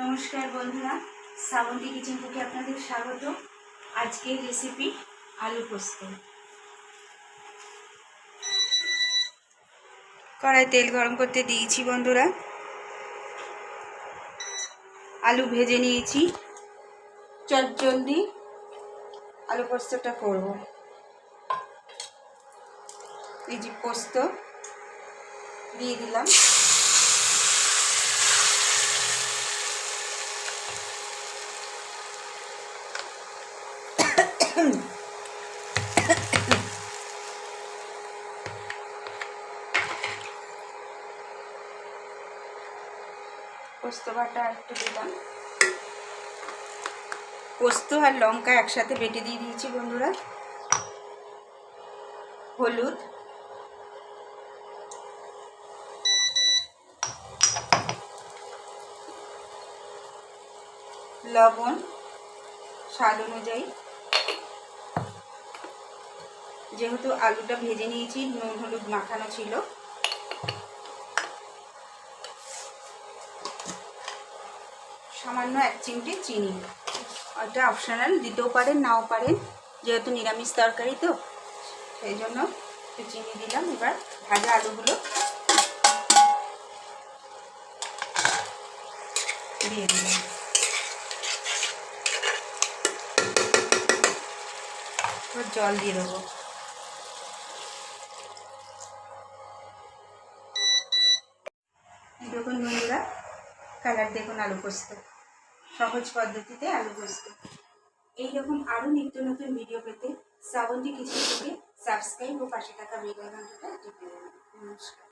নমস্কার বন্ধুরা, শ্রাবন্তী কিচেন থেকে আপনাদের স্বাগত। আজকের রেসিপি আলু পোস্ত। কড়াই তেল গরম করতে দিয়েছি বন্ধুরা। আলু ভেজে নিয়েছি। চটজলদি আলু পোস্তটা করব। এই যে পোস্ত দিয়ে দিলাম। পোস্ত বাটা একটু দিলাম। পোস্ত আর লঙ্কা একসাথে বেটে দিয়ে দিয়েছি বন্ধুরা। হলুদ, লবণ স্বাদ অনুযায়ী। যেহেতু আলুটা ভেজে নিয়েছি, নুন হলুদ মাখানো ছিল। সামান্য 1 চিমটি চিনি, ওটা অপশনাল, দিতেও পারেন নাও পারেন, যেহেতু নিরামিষ তরকারি তো সেই জন্য একটু চিনি দিলাম। এবার ভাজা আলুগুলো দিয়ে দিলাম। এবার জল দিয়ে দেবো। দেখুন বন্ধুরা, কালার দেখুন। আলু পোস্ত, সহজ পদ্ধতিতে আলু পোস্ত। এইরকম আরও নিত্য নতুন ভিডিও পেতে শ্রাবন্তী কিচেন থেকে সাবস্ক্রাইব ও পাশে থাকা বেল আইকনটা টিপে দেবেন। নমস্কার।